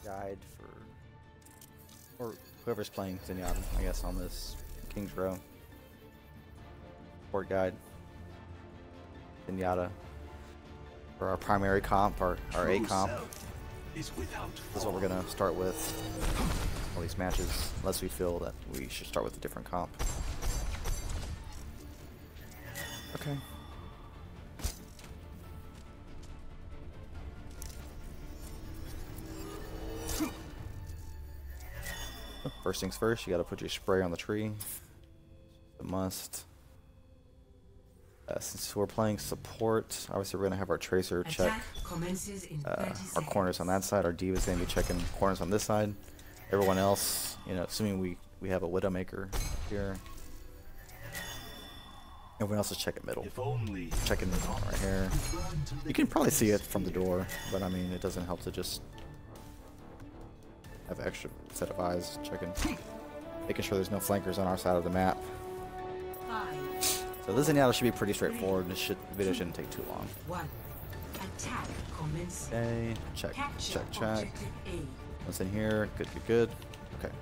guide for, or whoever's playing Zenyatta, I guess, on this King's Row. Support guide. Zenyatta. For our primary comp, our A comp. This is what we're gonna start with all these matches, unless we feel that we should start with a different comp. Okay. First things first, you gotta put your spray on the tree. A must. Since we're playing support, obviously we're gonna have our tracer check our corners on that side. Our D.Va's gonna be checking corners on this side. Everyone else, you know, assuming we have a Widowmaker here. Everyone else is checking middle. Checking right here. You can probably see it from the door, but I mean, it doesn't help to just have an extra set of eyes checking. Making sure there's no flankers on our side of the map. So this Zenyatta should be pretty straightforward. This video shouldn't take too long. Okay, check. What's in here? Good. Okay.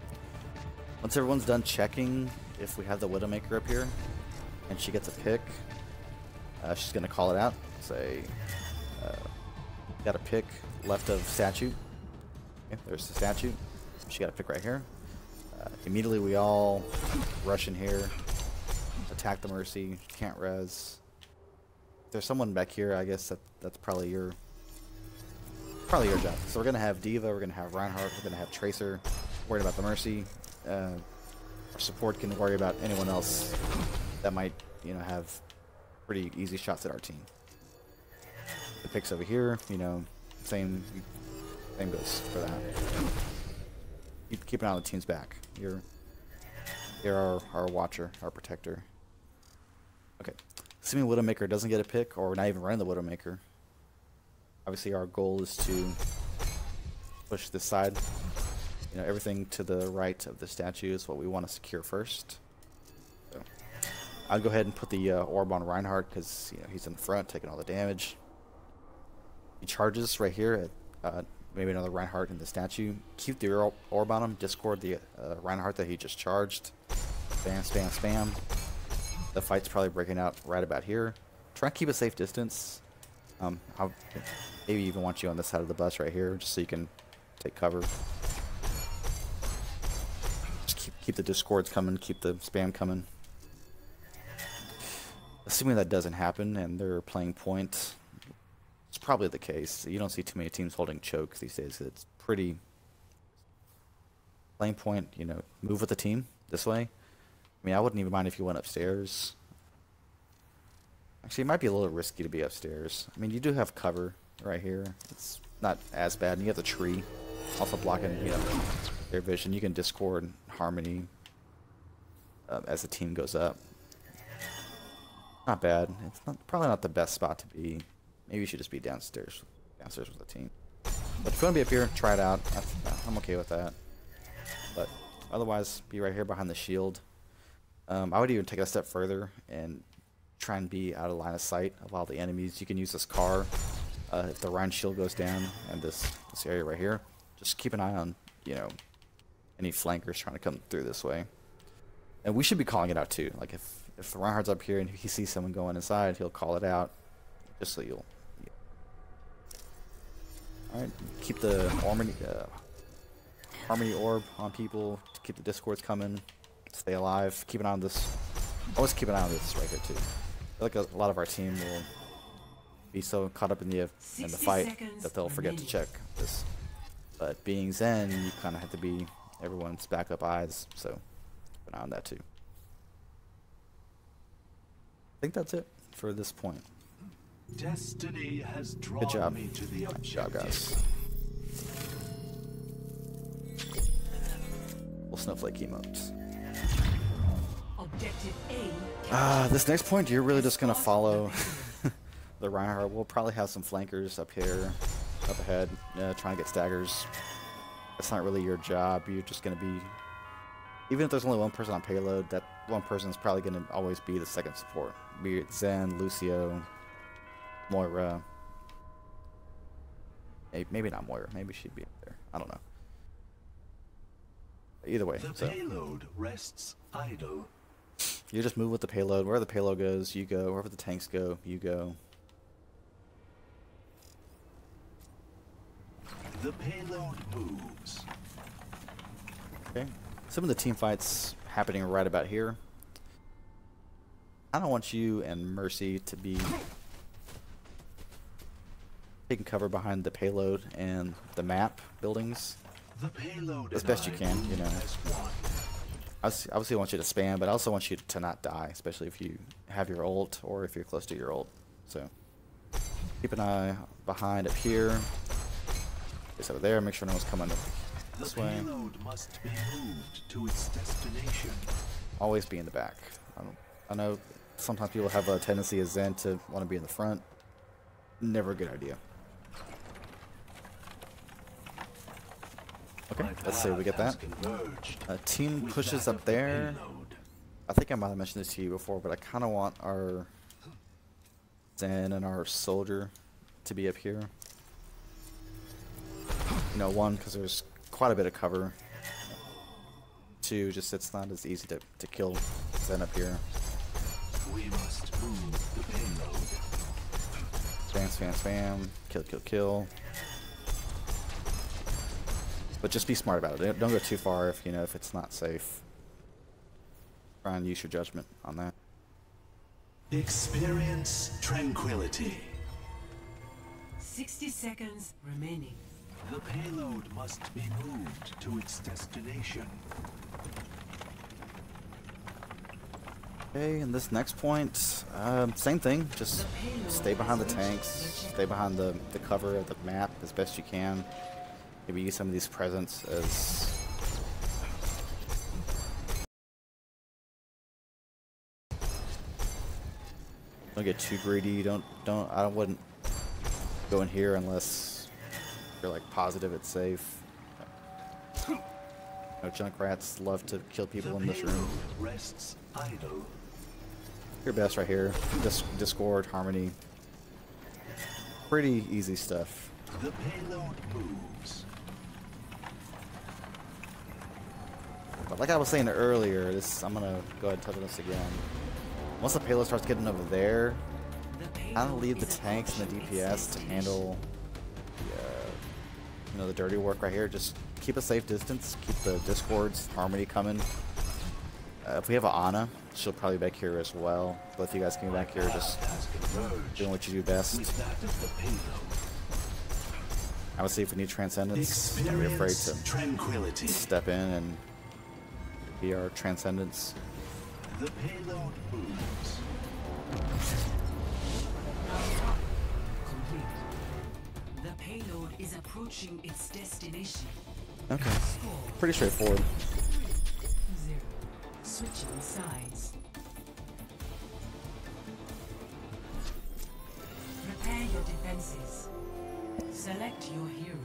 Once everyone's done checking, if we have the Widowmaker up here, and she gets a pick, she's gonna call it out. Say, got a pick left of statue. Okay, there's the statue. She got a pick right here. Immediately we all rush in here. Attack the Mercy, can't res. If there's someone back here, I guess that's probably your job. So we're gonna have D.Va, we're gonna have Reinhardt, we're gonna have Tracer, worried about the Mercy. Our support can worry about anyone else that might, you know, have pretty easy shots at our team. The picks over here, you know, same goes for that. Keep an eye on the team's back. You're our watcher, our protector. Okay, assuming Widowmaker doesn't get a pick, or we're not even running the Widowmaker, obviously our goal is to push this side. You know, everything to the right of the statue is what we want to secure first. So I'll go ahead and put the orb on Reinhardt, because, you know, he's in the front taking all the damage. He charges right here at maybe another Reinhardt in the statue. Keep the orb on him, discord the Reinhardt that he just charged. Spam. The fight's probably breaking out right about here. Try and keep a safe distance. I'll maybe even want you on this side of the bus right here, just so you can take cover. Just keep the discords coming, keep the spam coming. Assuming that doesn't happen and they're playing point, it's probably the case. You don't see too many teams holding choke these days. It's pretty playing point. You know, move with the team this way. I mean, I wouldn't even mind if you went upstairs. Actually, it might be a little risky to be upstairs. I mean, you do have cover right here. It's not as bad. And you have the tree also blocking, you know, their vision. You can discord Harmony as the team goes up. Not bad. It's probably not the best spot to be. Maybe you should just be downstairs with the team. But if you want to be up here, try it out. I'm okay with that. But otherwise, be right here behind the shield. I would even take it a step further and try and be out of line of sight of all the enemies. You can use this car if the Rein shield goes down, and this area right here. Just keep an eye on, you know, any flankers trying to come through this way. And we should be calling it out too. Like if Reinhardt's up here and he sees someone going inside, he'll call it out, just so you'll. Yeah. All right, keep the Harmony orb on people to keep the discords coming. Stay alive. Keep an eye on this. Always keep an eye on this right here too. I feel like a lot of our team will be so caught up in the fight that they'll forget to check this. But being Zen, you kind of have to be everyone's backup eyes. So keep an eye on that too. I think that's it for this point. Destiny has drawn Good job. me to the Good job, guys. Little snowflake emotes. This next point, you're really just gonna follow the Reinhardt. We'll probably have some flankers up here, up ahead, trying to get staggers. That's not really your job. You're just gonna be, even if there's only one person on payload, that one person is probably gonna always be the second support. Be it Zen, Lucio, Moira. Maybe not Moira. Maybe she'd be up there. I don't know. Either way, The so payload rests idle. you just move with the payload. Wherever the payload goes, you go. Wherever the tanks go, you go. The payload moves. Okay. Some of the team fights happening right about here. I don't want you and Mercy to be taking cover behind the payload and the map buildings The payload as best you can, you know. has won. I obviously want you to spam, but I also want you to not die, especially if you have your ult or if you're close to your ult. So keep an eye behind up here. It's over there. Make sure no one's coming this The way. payload must be moved to its destination. Always be in the back. I know sometimes people have a tendency as Zen to want to be in the front. Never a good idea. Okay, My let's see. We get path that. has converged Team with pushes that up of the there. payload. I think I might have mentioned this to you before, but I kind of want our Zen and our soldier to be up here. You know, one, because there's quite a bit of cover. Two, just it's not as easy to kill Zen up here. We must move the payload. Spam, spam, spam. Kill, kill, kill. But just be smart about it. Don't go too far if you know if it's not safe. Try and use your judgment on that. Experience tranquility. 60 seconds remaining. The payload must be moved to its destination. Okay, and this next point, same thing. Just stay behind the tanks. Stay behind the cover of the map as best you can. Maybe use some of these presents as don't get too greedy. I wouldn't go in here unless you're like positive it's safe. No, Junkrats love to kill people in this room. Rests idle. Your best right here. Discord, Harmony. Pretty easy stuff. The payload moves. But like I was saying earlier, I'm gonna go ahead and touch on this again. Once the payload starts getting over there, I don't leave the tanks and the DPS to handle the dirty work right here. Just keep a safe distance. Keep the Discords, Harmony coming. If we have an Ana, she'll probably be back here as well. Both you guys can be back here, just Has converged doing what you do best. with that of the payload. Obviously, if we need Transcendence, don't be afraid Experience to tranquility. step in and be our Transcendence. The payload moves. Complete. The payload is approaching its destination. Okay, Score pretty straightforward. 0. Switching sides. Prepare your defenses. Select your hero.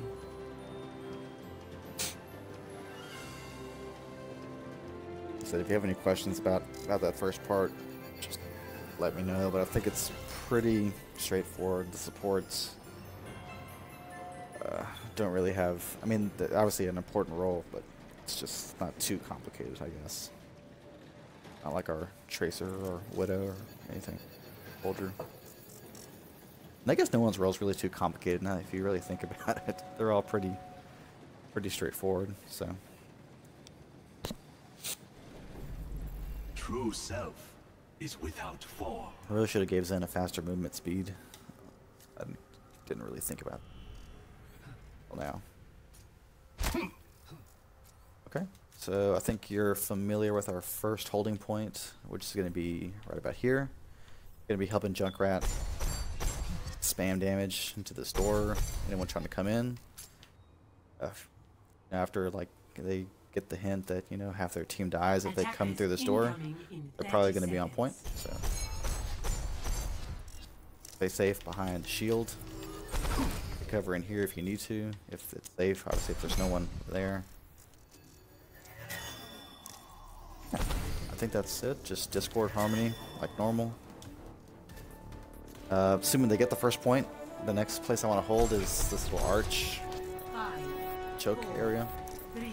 So if you have any questions about that first part, just let me know. But I think it's pretty straightforward. The supports don't really have. I mean, obviously an important role, but it's just not too complicated, I guess. Not like our Tracer or Widow or anything. Soldier. And I guess no one's role is really too complicated now. If you really think about it, they're all pretty straightforward. So. True self is without form. I really should have gave Zen a faster movement speed. I didn't really think about it. Well, now. Okay, so I think you're familiar with our first holding point, which is going to be right about here. Going to be helping Junkrat spam damage into this door. Anyone trying to come in. After like they get the hint that half their team dies if they come through this door, they're probably going to be on point. So stay safe behind shield. Cover in here if you need to, if it's safe. Obviously, if there's no one there. Yeah, I think that's it. Just Discord, Harmony, like normal. Assuming they get the first point, the next place I want to hold is this little arch. 5, choke area. 3,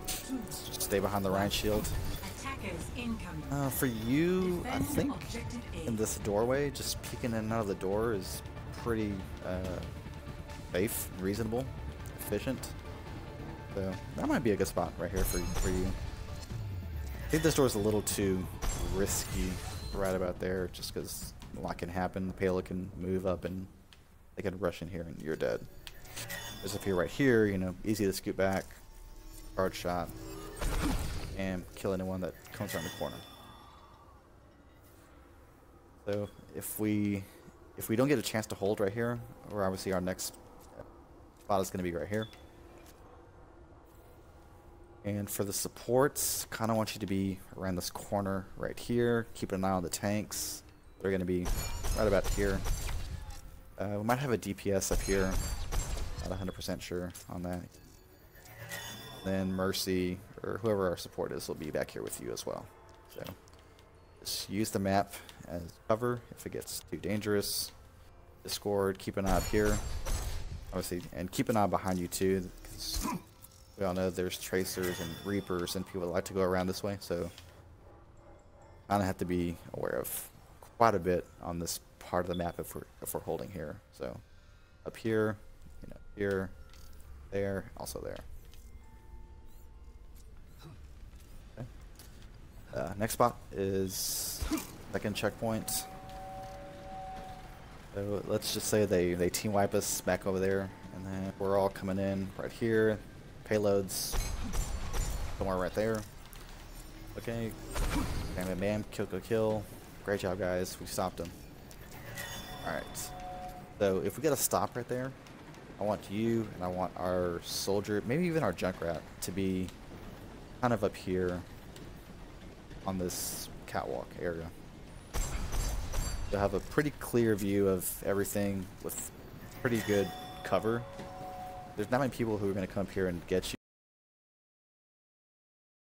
2, Just stay behind the Rhine shield. attackers incoming. For you, I Defend think objective A. in this doorway, just peeking in and out of the door is pretty safe, reasonable, efficient. So that might be a good spot right here for you. I think this door is a little too risky right about there, just because a lot can happen. The payload can move up and they can rush in here and you're dead. Whereas if you're right here, you know, easy to scoot back, hard shot, and kill anyone that comes around the corner. So if we don't get a chance to hold right here, or obviously our next spot is going to be right here. And for the supports, kind of want you to be around this corner right here. Keep an eye on the tanks. They're going to be right about here. We might have a DPS up here. Not 100% sure on that. Then Mercy, or whoever our support is, will be back here with you as well. So just use the map as cover if it gets too dangerous. Discord, keep an eye up here. Obviously, and keep an eye behind you too, because we all know there's tracers and reapers and people that like to go around this way, so kind of have to be aware of quite a bit on this part of the map if we're holding here. So up here, you know, here, there, also there. Okay. Next spot is second checkpoint. So let's just say they team wipe us back over there, and then we're all coming in right here. Payloads somewhere right there. Okay, bam, bam, bam, kill, kill, kill. Great job, guys. We stopped them. All right. So if we get a stop right there, I want you and I want our soldier, maybe even our Junkrat, to be kind of up here on this catwalk area. You'll have a pretty clear view of everything with pretty good cover. There's not many people who are going to come up here and get you.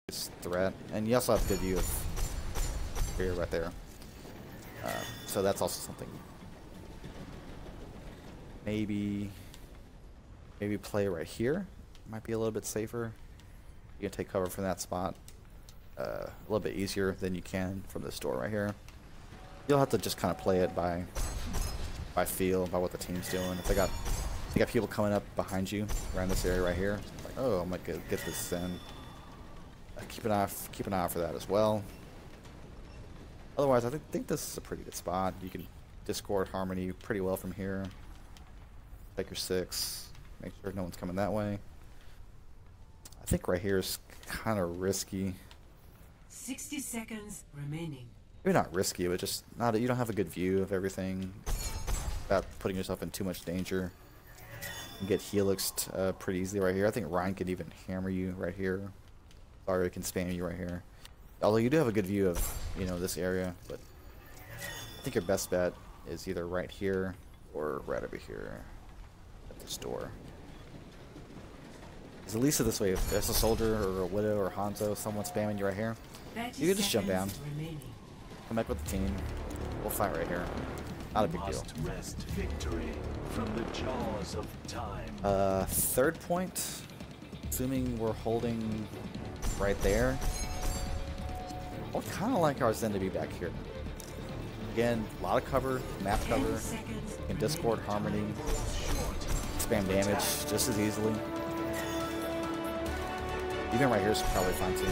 This threat, and you also have a good view of here right there. So that's also something. Maybe play right here. Might be a little bit safer. You can take cover from that spot a little bit easier than you can from this door right here. You'll have to just kind of play it by feel, by what the team's doing. If they got people coming up behind you around this area right here, like, oh, I'm gonna get this in. Keep an eye out for that as well. Otherwise, I think this is a pretty good spot. You can Discord Harmony pretty well from here. Take your 6. Make sure no one's coming that way. I think right here is kind of risky. 60 seconds remaining. Maybe not risky, but just not. You don't have a good view of everything without putting yourself in too much danger. You can get helixed pretty easily right here. I think Ryan could even hammer you right here. Sorry, can spam you right here. Although you do have a good view of, you know, this area, but I think your best bet is either right here or right over here at this door. Because at least this way, if there's a soldier or a widow or Hanzo, someone spamming you right here, you can just jump down, come back with the team. We'll fight right here. Not a big deal. Wrest victory from the jaws of time. Third point, assuming we're holding right there. I would kind of like our Zen to be back here. Again, a lot of cover, map cover, and Discord Harmony, spam damage just as easily. Even right here is probably fine too.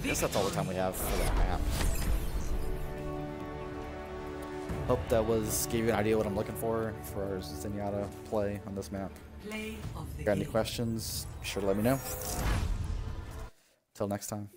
I guess that's all the time we have for that map. Hope that gave you an idea what I'm looking for our Zenyatta play on this map. If you got any questions, be sure to let me know. Till next time.